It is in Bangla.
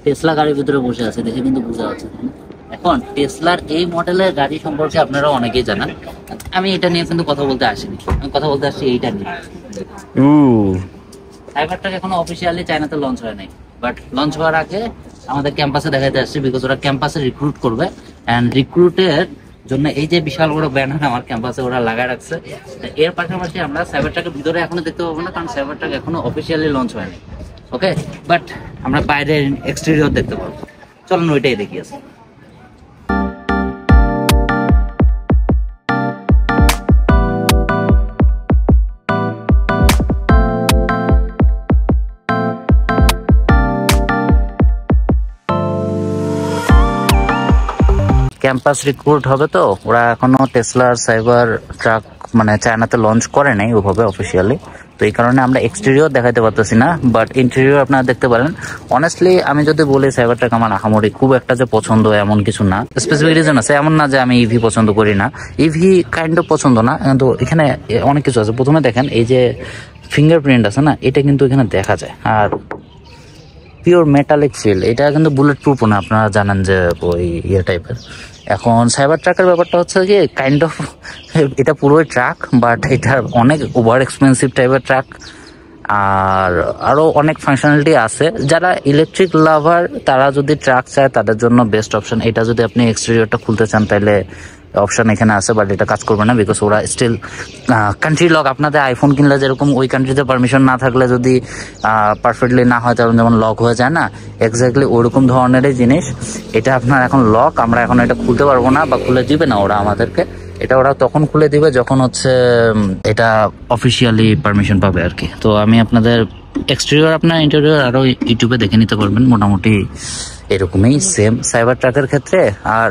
টেসলা গাড়ির ভিতরে বসে আছে, দেখে কিন্তু বোঝা যাচ্ছে। এখন টেসলার এই মডেলের গাড়ি সম্পর্কে আপনারা অনেকেই জানেন, আমি এটা নিয়ে কিন্তু কথা বলতে আসিনি, আমি কথা বলতে আসছি এইটা নিয়ে। সাইবার ট্রাক এখনো অফিসিয়ালি চায়নাতে লঞ্চ হয় নাই, বাট লঞ্চ হওয়ার আগে আমাদের ক্যাম্পাসে দেখাতে আসছে, বিকজ ওরা ক্যাম্পাসে রিক্রুট করবে। অ্যান্ড রিক্রুটের জন্য এই যে বিশাল বড় ব্যানার আমার ক্যাম্পাসে ওরা লাগায় রাখছে। এর পাশাপাশি আমরা সাইবার ট্রাকের ভিতরে এখনো দেখতে পাবো না, কারণ সাইবার ট্রাক এখনো অফিসিয়ালি লঞ্চ হয়নি। ওকে, বাট আমরা বাইরের এক্সটেরিয়র দেখতে পাবো। চলুন ওইটাই দেখি আছে। ক্যাম্পাস রিক্রুট হবে, তো ওরা এখনো টেসলার সাইবার ট্রাক মানে চায়নাতে লঞ্চ করে নাই ওভাবে অফিসিয়ালি, তো এই কারণে আমরা এক্সটেরিয়র দেখাতে পারতেছি না, বাট ইন্টেরিয়র আপনারা দেখতে পারেন। অনেস্টলি আমি যদি বলি সাইবার ট্রাক আমার আহামরি খুব একটা যে পছন্দ এমন কিছু না, স্পেসিফিক রিজন আছে, এমন না যে আমি ইভি পছন্দ করি না, ইভি কাইন্ড অফ পছন্দ না, কিন্তু এখানে অনেক কিছু আছে। প্রথমে দেখেন এই যে ফিঙ্গারপ্রিন্ট আছে না, এটা কিন্তু এখানে দেখা যায়, আর পিওর মেটালিক ফিল, এটা কিন্তু বুলেট প্রুফ না, আপনারা জানেন যে ওই ইয়ে টাইপের। এখন সাইবার ট্রাকের ব্যাপারটা হচ্ছে কি কাইন্ড অফ এটা পুরোই ট্রাক, বাট এটা অনেক ওভার এক্সপেন্সিভ টাইপের ট্রাক, আর আরো অনেক ফাংশনালিটি আছে। যারা ইলেকট্রিক লাভার তারা যদি ট্রাক চায় তাদের জন্য বেস্ট অপশন এটা। যদি আপনি এক্সটেরিয়রটা খুলতে চান তাহলে অপশন এখানে আছে, বাট এটা কাজ করবে না, বিকজ ওরা স্টিল কান্ট্রি লক। আপনাদের আইফোন কিনলে যেরকম ওই কান্ট্রিতে পারমিশন না থাকলে যদি পারফেক্টলি না হয় তখন যেমন লক হয়ে যায় না, এক্স্যাক্টলি ওরকম ধরনেরই জিনিস এটা। আপনার এখন লক, আমরা এখন এটা খুলতে পারবো না বা খুলে দিবে না ওরা আমাদেরকে। এটা ওরা তখন খুলে দিবে যখন হচ্ছে এটা অফিসিয়ালি পারমিশন পাবে আর কি। তো আমি আপনাদের এক্সটেরিয়র আপনার ইন্টেরিয়র আরো ইউটিউবে দেখে নিতে পারবেন, মোটামুটি এরকমই সেম সাইবার ট্রাকের ক্ষেত্রে। আর